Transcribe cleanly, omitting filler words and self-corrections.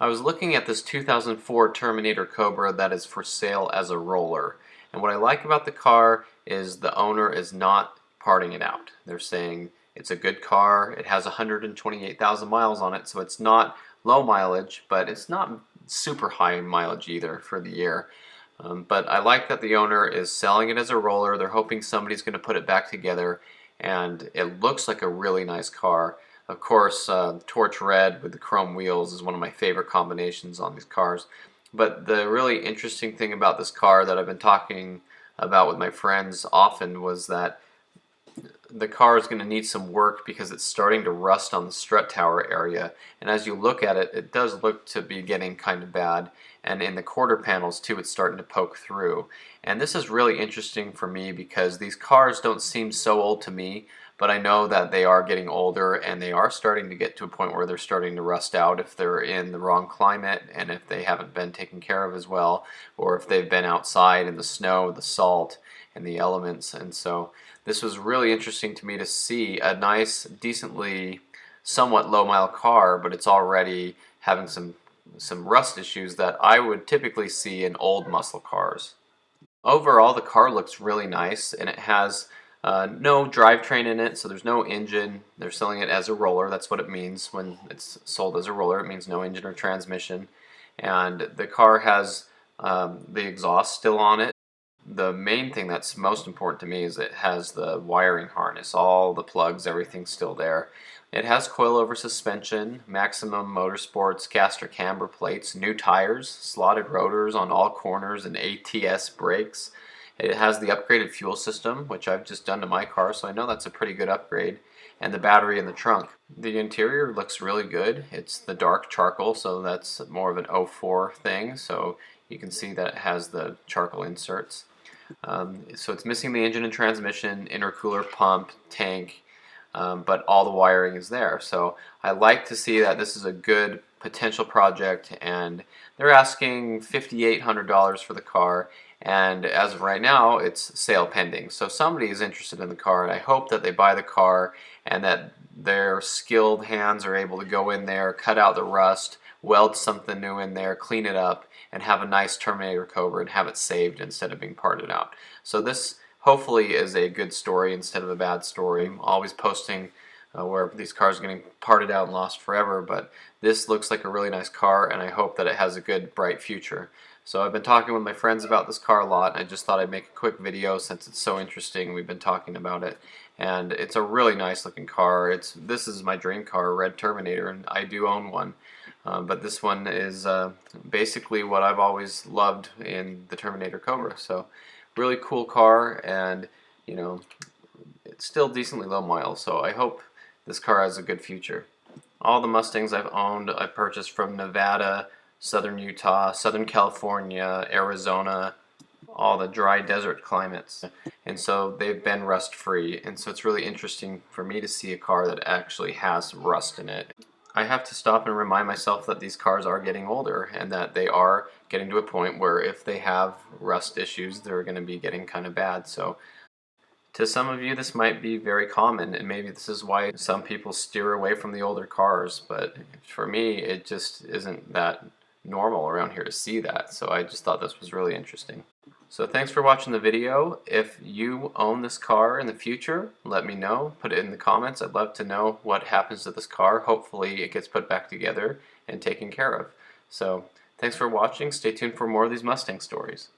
I was looking at this 2004 Terminator Cobra that is for sale as a roller. And what I like about the car is the owner is not parting it out. They're saying it's a good car, it has 128,000 miles on it, so it's not low mileage, but it's not super high mileage either for the year. But I like that the owner is selling it as a roller. They're hoping somebody's going to put it back together, and it looks like a really nice car. Of course, torch red with the chrome wheels is one of my favorite combinations on these cars. But the really interesting thing about this car that I've been talking about with my friends often was that the car is going to need some work because it's starting to rust on the strut tower area, and as you look at it, it does look to be getting kind of bad, and in the quarter panels too it's starting to poke through. And this is really interesting for me because these cars don't seem so old to me, but I know that they are getting older and they are starting to get to a point where they're starting to rust out if they're in the wrong climate and if they haven't been taken care of as well, or if they've been outside in the snow, the salt, and the elements. And so this was really interesting to me to see a nice, decently, somewhat low mile car, but it's already having some rust issues that I would typically see in old muscle cars. Overall, the car looks really nice, and it has no drivetrain in it, so there's no engine. They're selling it as a roller. That's what it means when it's sold as a roller. It means no engine or transmission. And the car has the exhaust still on it. The main thing that's most important to me is it has the wiring harness, all the plugs, everything's still there. It has coilover suspension, Maximum Motorsports caster camber plates, new tires, slotted rotors on all corners, and ATS brakes. It has the upgraded fuel system, which I've just done to my car, so I know that's a pretty good upgrade, and the battery in the trunk. The interior looks really good. It's the dark charcoal, so that's more of an '04 thing, so you can see that it has the charcoal inserts. So it's missing the engine and transmission, intercooler, pump, tank, but all the wiring is there. So I like to see that this is a good potential project, and they're asking $5,800 for the car, and as of right now it's sale pending. So somebody is interested in the car, and I hope that they buy the car and that their skilled hands are able to go in there, cut out the rust, weld something new in there, clean it up, and have a nice Terminator Cobra and have it saved instead of being parted out. So this hopefully is a good story instead of a bad story. I'm always posting where these cars are getting parted out and lost forever, but this looks like a really nice car, and I hope that it has a good, bright future. So I've been talking with my friends about this car a lot, and I just thought I'd make a quick video since it's so interesting. We've been talking about it, and it's a really nice looking car. This is my dream car, a red Terminator, and I do own one. But this one is basically what I've always loved in the Terminator Cobra. So really cool car, and you know, it's still decently low miles, so I hope this car has a good future. All the Mustangs I've owned, I purchased from Nevada, Southern Utah, Southern California, Arizona, all the dry desert climates, and so they've been rust free, and so it's really interesting for me to see a car that actually has rust in it. I have to stop and remind myself that these cars are getting older and that they are getting to a point where if they have rust issues, they're going to be getting kind of bad. So to some of you this might be very common, and maybe this is why some people steer away from the older cars, but for me it just isn't that normal around here to see that. So I just thought this was really interesting. So thanks for watching the video. If you own this car in the future, let me know. Put it in the comments. I'd love to know what happens to this car. Hopefully it gets put back together and taken care of. So thanks for watching. Stay tuned for more of these Mustang stories.